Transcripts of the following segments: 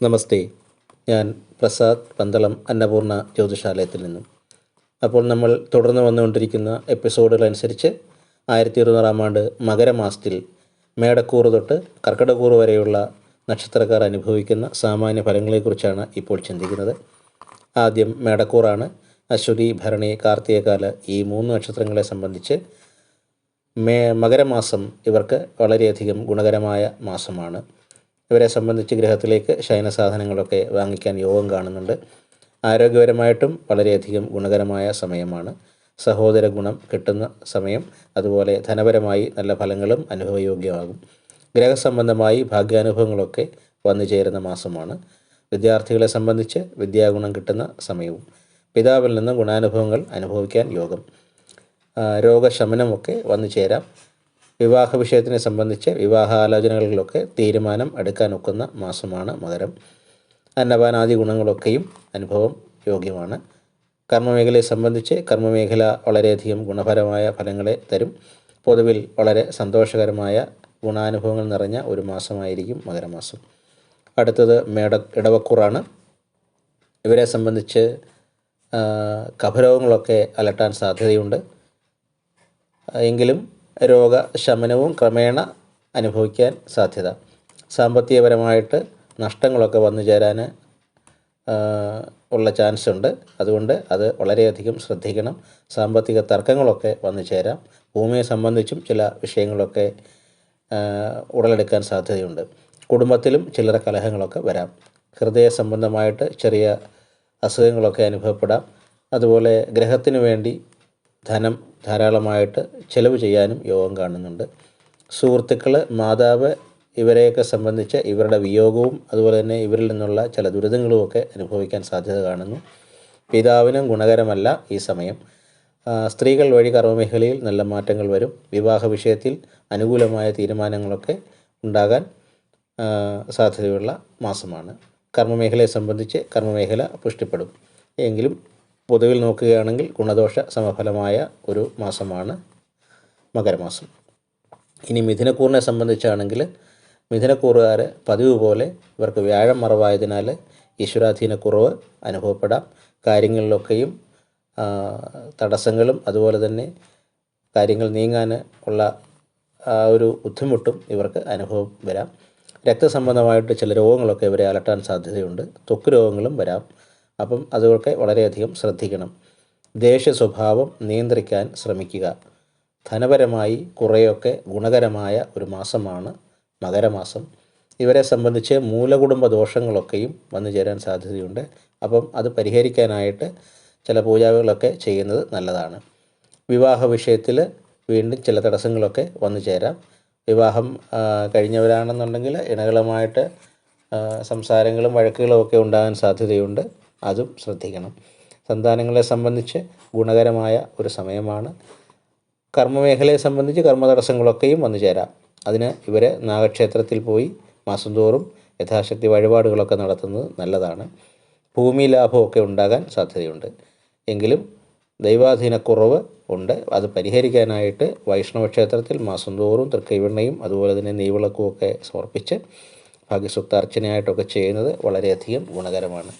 നമസ്തേ. ഞാൻ പ്രസാദ് പന്തളം അന്നപൂർണ ജ്യോതിഷാലയത്തിൽ നിന്നും. അപ്പോൾ നമ്മൾ തുടർന്ന് വന്നുകൊണ്ടിരിക്കുന്ന എപ്പിസോഡുകളനുസരിച്ച് 1200 ആണ്ട് മകരമാസത്തിൽ മേടക്കൂറ് തൊട്ട് കർക്കിടകൂറ് വരെയുള്ള നക്ഷത്രക്കാർ അനുഭവിക്കുന്ന സാമാന്യ ഫലങ്ങളെക്കുറിച്ചാണ് ഇപ്പോൾ ചിന്തിക്കുന്നത്. ആദ്യം മേടക്കൂറാണ്. അശ്വതി, ഭരണി, കാർത്തികകാല ഈ 3 നക്ഷത്രങ്ങളെ സംബന്ധിച്ച് മകരമാസം ഇവർക്ക് വളരെയധികം ഗുണകരമായ മാസമാണ്. ഇവരെ സംബന്ധിച്ച് ഗ്രഹത്തിലേക്ക് ശയനസാധനങ്ങളൊക്കെ വാങ്ങിക്കാൻ യോഗം കാണുന്നുണ്ട്. ആരോഗ്യപരമായിട്ടും വളരെയധികം ഗുണകരമായ സമയമാണ്. സഹോദര ഗുണം കിട്ടുന്ന സമയം. അതുപോലെ ധനപരമായി നല്ല ഫലങ്ങളും അനുഭവയോഗ്യമാകും. ഗ്രഹസംബന്ധമായി ഭാഗ്യാനുഭവങ്ങളൊക്കെ വന്നു ചേരുന്ന മാസമാണ്. വിദ്യാർത്ഥികളെ സംബന്ധിച്ച് വിദ്യാഗുണം കിട്ടുന്ന സമയവും. പിതാവിൽ നിന്ന് ഗുണാനുഭവങ്ങൾ അനുഭവിക്കാൻ യോഗം. രോഗശമനമൊക്കെ വന്നു ചേരാം. വിവാഹ വിഷയത്തിനെ സംബന്ധിച്ച് വിവാഹാലോചനകളിലൊക്കെ തീരുമാനം എടുക്കാനൊക്കുന്ന മാസമാണ് മകരം. അന്നപാനാദി ഗുണങ്ങളൊക്കെയും അനുഭവം യോഗ്യമാണ്. കർമ്മമേഖലയെ സംബന്ധിച്ച് കർമ്മമേഖല വളരെയധികം ഗുണപരമായ ഫലങ്ങളെ തരും. പൊതുവിൽ വളരെ സന്തോഷകരമായ ഗുണാനുഭവങ്ങൾ നിറഞ്ഞ ഒരു മാസമായിരിക്കും മകരമാസം. അടുത്തത് ഇടവക്കൂറാണ്. ഇവരെ സംബന്ധിച്ച് കഫരോഗങ്ങളൊക്കെ അലട്ടാൻ സാധ്യതയുണ്ട്. എങ്കിലും രോഗശമനവും ക്രമേണ അനുഭവിക്കാൻ സാധ്യത. സാമ്പത്തികപരമായിട്ട് നഷ്ടങ്ങളൊക്കെ വന്നു ചേരാൻ ഉള്ള ചാൻസ് ഉണ്ട്. അതുകൊണ്ട് അത് വളരെയധികം ശ്രദ്ധിക്കണം. സാമ്പത്തിക തർക്കങ്ങളൊക്കെ വന്നു ചേരാം. ഭൂമിയെ സംബന്ധിച്ചും ചില വിഷയങ്ങളൊക്കെ ഉടലെടുക്കാൻ സാധ്യതയുണ്ട്. കുടുംബത്തിലും ചില്ലറ കലഹങ്ങളൊക്കെ വരാം. ഹൃദയ സംബന്ധമായിട്ട് ചെറിയ അസുഖങ്ങളൊക്കെ അനുഭവപ്പെടാം. അതുപോലെ ഗ്രഹത്തിനു വേണ്ടി ധനം ധാരാളമായിട്ട് ചെലവ് ചെയ്യാനും യോഗം കാണുന്നുണ്ട്. സുഹൃത്തുക്കൾ, മാതാവ് ഇവരെയൊക്കെ സംബന്ധിച്ച് ഇവരുടെ വിയോഗവും അതുപോലെ തന്നെ ഇവരിൽ നിന്നുള്ള ചില ദുരിതങ്ങളുമൊക്കെ അനുഭവിക്കാൻ സാധ്യത കാണുന്നു. പിതാവിനും ഗുണകരമല്ല ഈ സമയം. സ്ത്രീകൾ വഴി കർമ്മമേഖലയിൽ നല്ല മാറ്റങ്ങൾ വരും. വിവാഹ വിഷയത്തിൽ അനുകൂലമായ തീരുമാനങ്ങളൊക്കെ ഉണ്ടാകാൻ സാധ്യതയുള്ള മാസമാണ്. കർമ്മമേഖലയെ സംബന്ധിച്ച് കർമ്മമേഖല പുഷ്ടിപ്പെടും. എങ്കിലും പൊതുവിൽ നോക്കുകയാണെങ്കിൽ ഗുണദോഷ സമഫലമായ ഒരു മാസമാണ് മകരമാസം. ഇനി മിഥുനക്കൂറിനെ സംബന്ധിച്ചാണെങ്കിൽ മിഥുനക്കൂറുകാർ പതിവ് പോലെ ഇവർക്ക് വ്യാഴം മറവായതിനാൽ ഈശ്വരാധീനക്കുറവ് അനുഭവപ്പെടാം. കാര്യങ്ങളിലൊക്കെയും തടസ്സങ്ങളും അതുപോലെ തന്നെ കാര്യങ്ങൾ നീങ്ങാൻ ഉള്ള ഒരു ബുദ്ധിമുട്ടും ഇവർക്ക് അനുഭവം വരാം. രക്തസംബന്ധമായിട്ട് ചില രോഗങ്ങളൊക്കെ ഇവരെ അലട്ടാൻ സാധ്യതയുണ്ട്. ത്വക്ക് രോഗങ്ങളും വരാം. അപ്പം അതൊക്കെ വളരെയധികം ശ്രദ്ധിക്കണം. ദേഷ്യ സ്വഭാവം നിയന്ത്രിക്കാൻ ശ്രമിക്കുക. ധനപരമായി കുറേയൊക്കെ ഗുണകരമായ ഒരു മാസമാണ് മകരമാസം. ഇവരെ സംബന്ധിച്ച് മൂലകുടുംബ ദോഷങ്ങളൊക്കെയും വന്നു ചേരാൻ സാധ്യതയുണ്ട്. അപ്പം അത് പരിഹരിക്കാനായിട്ട് ചില പൂജകളൊക്കെ ചെയ്യുന്നത് നല്ലതാണ്. വിവാഹ വിഷയത്തിൽ വീണ്ടും ചില തടസ്സങ്ങളൊക്കെ വന്നു ചേരാം. വിവാഹം കഴിഞ്ഞവരാണെന്നുണ്ടെങ്കിൽ ഇണകളുമായിട്ട് സംസാരങ്ങളും വഴക്കുകളും ഒക്കെ ഉണ്ടാകാൻ സാധ്യതയുണ്ട്. അതും ശ്രദ്ധിക്കണം. സന്താനങ്ങളെ സംബന്ധിച്ച് ഗുണകരമായ ഒരു സമയമാണ്. കർമ്മമേഖലയെ സംബന്ധിച്ച് കർമ്മതടസ്സങ്ങളൊക്കെയും വന്നു ചേരാം. അതിന് ഇവർ നാഗക്ഷേത്രത്തിൽ പോയി മാസം തോറും യഥാശക്തി വഴിപാടുകളൊക്കെ നടത്തുന്നത് നല്ലതാണ്. ഭൂമി ലാഭമൊക്കെ ഉണ്ടാകാൻ സാധ്യതയുണ്ട്. എങ്കിലും ദൈവാധീനക്കുറവ് ഉണ്ട്. അത് പരിഹരിക്കാനായിട്ട് വൈഷ്ണവ ക്ഷേത്രത്തിൽ മാസം തോറും തൃക്കൈവെണ്ണയും അതുപോലെ തന്നെ നെയ്വിളക്കും ഒക്കെ സമർപ്പിച്ച് ഭാഗ്യസൂക്താർച്ചനയായിട്ടൊക്കെ ചെയ്യുന്നത് വളരെയധികം ഗുണകരമാണ്.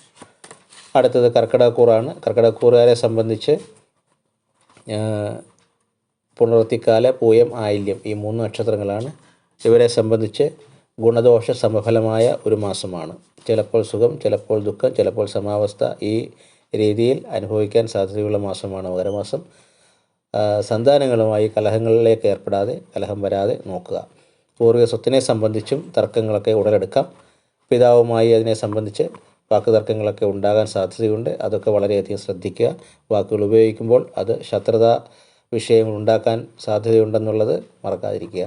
അടുത്തത് കർക്കിടകക്കൂറാണ്. കർക്കിടകക്കൂറുകാരെ സംബന്ധിച്ച് പുണർത്തിക്കാല, പൂയം, ആയില്യം ഈ 3 നക്ഷത്രങ്ങളാണ്. ഇവരെ സംബന്ധിച്ച് ഗുണദോഷ സമഫലമായ ഒരു മാസമാണ്. ചിലപ്പോൾ സുഖം, ചിലപ്പോൾ ദുഃഖം, ചിലപ്പോൾ സമാവസ്ഥ ഈ രീതിയിൽ അനുഭവിക്കാൻ സാധ്യതയുള്ള മാസമാണ് മകരമാസം. സന്താനങ്ങളുമായി കലഹങ്ങളിലേക്ക് ഏർപ്പെടാതെ, കലഹം വരാതെ നോക്കുക. പൂർവിക സ്വത്തിനെ സംബന്ധിച്ചും തർക്കങ്ങളൊക്കെ ഉടലെടുക്കാം. പിതാവുമായി അതിനെ സംബന്ധിച്ച് വാക്കുതർക്കങ്ങളൊക്കെ ഉണ്ടാകാൻ സാധ്യതയുണ്ട്. അതൊക്കെ വളരെയധികം ശ്രദ്ധിക്കുക. വാക്കുകൾ ഉപയോഗിക്കുമ്പോൾ അത് ശത്രുതാ വിഷയങ്ങൾ ഉണ്ടാക്കാൻ സാധ്യതയുണ്ടെന്നുള്ളത് മറക്കാതിരിക്കുക.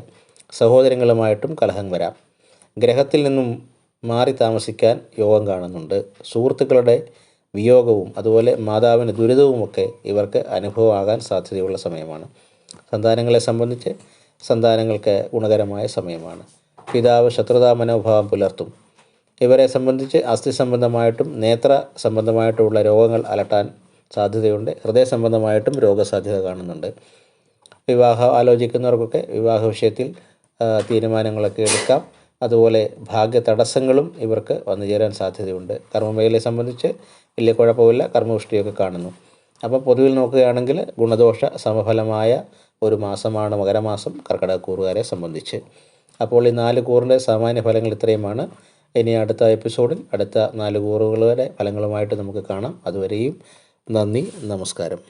സഹോദരങ്ങളുമായിട്ടും കലഹം വരാം. ഗ്രഹത്തിൽ നിന്നും മാറി താമസിക്കാൻ യോഗം കാണുന്നുണ്ട്. സുഹൃത്തുക്കളുടെ വിയോഗവും അതുപോലെ മാതാവിന് ദുരിതവുമൊക്കെ ഇവർക്ക് അനുഭവമാകാൻ സാധ്യതയുള്ള സമയമാണ്. സന്താനങ്ങളെ സംബന്ധിച്ച് സന്താനങ്ങൾക്ക് ഗുണകരമായ സമയമാണ്. പിതാവ് ശത്രുതാ മനോഭാവം പുലർത്തും. ഇവരെ സംബന്ധിച്ച് അസ്ഥി സംബന്ധമായിട്ടും നേത്ര സംബന്ധമായിട്ടുമുള്ള രോഗങ്ങൾ അലട്ടാൻ സാധ്യതയുണ്ട്. ഹൃദയ സംബന്ധമായിട്ടും രോഗസാധ്യത കാണുന്നുണ്ട്. വിവാഹം ആലോചിക്കുന്നവർക്കൊക്കെ വിവാഹ വിഷയത്തിൽ തീരുമാനങ്ങളൊക്കെ എടുക്കാം. അതുപോലെ ഭാഗ്യ തടസ്സങ്ങളും ഇവർക്ക് വന്നു ചേരാൻ സാധ്യതയുണ്ട്. കർമ്മമേഖലയെ സംബന്ധിച്ച് വലിയ കുഴപ്പമില്ല, കർമ്മപുഷ്ടിയൊക്കെ കാണുന്നു. അപ്പോൾ പൊതുവിൽ നോക്കുകയാണെങ്കിൽ ഗുണദോഷ സമഫലമായ ഒരു മാസമാണ് മകരമാസം കർക്കിടകക്കൂറുകാരെ സംബന്ധിച്ച്. അപ്പോൾ ഈ 4 കൂറിൻ്റെ സാമാന്യ ഫലങ്ങൾ ഇത്രയുമാണ്. ഇനി അടുത്ത എപ്പിസോഡിൽ അടുത്ത 4 കൂറുകളുടെ ഫലങ്ങളുമായിട്ട് നമുക്ക് കാണാം. അതുവരെയും നന്ദി, നമസ്കാരം.